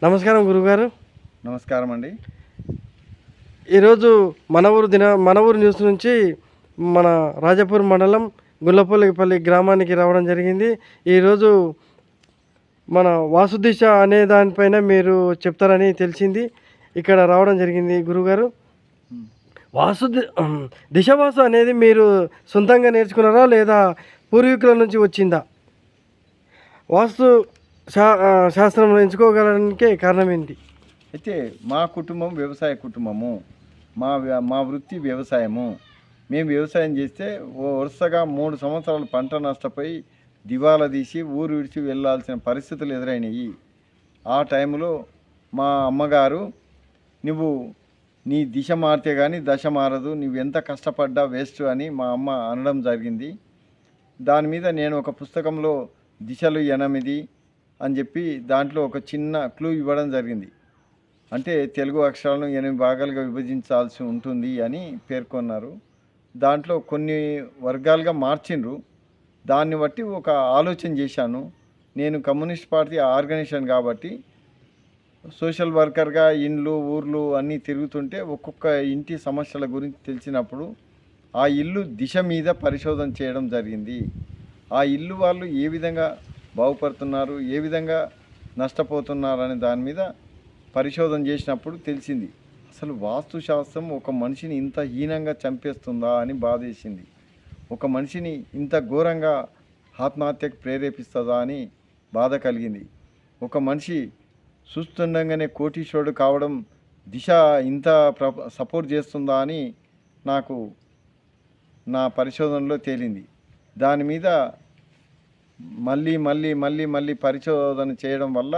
నమస్కారం గురుగారు. నమస్కారం అండి. ఈరోజు మన ఊరు న్యూస్ నుంచి మన రాజాపూర్ మండలం గుల్లపల్లిపల్లి గ్రామానికి రావడం జరిగింది. ఈరోజు మన వాస్తుదిశ అనే దానిపైన మీరు చెప్తారని తెలిసింది. ఇక్కడ రావడం జరిగింది గురుగారు. వాస్తు దిశవాసు అనేది మీరు సొంతంగా నేర్చుకున్నారా లేదా పూర్వీకుల నుంచి వచ్చిందా? వాస్తు శాస్త్రంలో ఎంచుకోగలడానికి కారణం ఏంటి? అయితే మా కుటుంబం వ్యవసాయ కుటుంబము. మా వృత్తి వ్యవసాయము. మేము వ్యవసాయం చేస్తే వరుసగా 3 సంవత్సరాలు పంట నష్టపోయి దివాలా తీసి ఊరు విడిచి వెళ్ళాల్సిన పరిస్థితులు ఎదురైనాయి. ఆ టైంలో మా అమ్మగారు, నువ్వు నీ దిశ మారితే కానీ దశ మారదు, నువ్వు ఎంత కష్టపడ్డా వేస్ట్ అని మా అమ్మ అనడం జరిగింది. దాని మీద నేను ఒక పుస్తకంలో దిశలు 8 అని చెప్పి దాంట్లో ఒక చిన్న క్లూ ఇవ్వడం జరిగింది. అంటే తెలుగు అక్షరాలను 8 భాగాలుగా విభజించాల్సి ఉంటుంది అని పేర్కొన్నారు. దాంట్లో కొన్ని వర్గాలుగా మార్చిండ్రు. దాన్ని బట్టి ఒక ఆలోచన చేశాను. నేను కమ్యూనిస్ట్ పార్టీ ఆర్గనైజేషన్ కాబట్టి సోషల్ వర్కర్గా ఇండ్లు ఊర్లు అన్నీ తిరుగుతుంటే ఒక్కొక్క ఇంటి సమస్యల గురించి తెలిసినప్పుడు ఆ ఇల్లు దిశ మీద పరిశోధన చేయడం జరిగింది. ఆ ఇల్లు వాళ్ళు ఏ విధంగా బాగుపడుతున్నారు, ఏ విధంగా నష్టపోతున్నారు అనే దాని మీద పరిశోధన చేసినప్పుడు తెలిసింది. అసలు వాస్తుశాస్త్రం ఒక మనిషిని ఇంత హీనంగా చంపేస్తుందా అని బాధేసింది. ఒక మనిషిని ఇంత ఘోరంగా ఆత్మహత్యకు ప్రేరేపిస్తుందా అని బాధ కలిగింది. ఒక మనిషి చూస్తుండగానే కోటీశ్వరుడు కావడం దిశ ఇంత సపోర్ట్ చేస్తుందా అని నాకు నా పరిశోధనలో తేలింది. దాని మీద మళ్ళీ పరిశోధన చేయడం వల్ల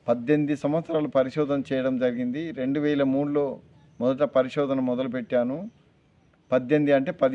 18 సంవత్సరాలు పరిశోధన చేయడం జరిగింది. 2003లో మొదట పరిశోధన మొదలుపెట్టాను. 18 అంటే 10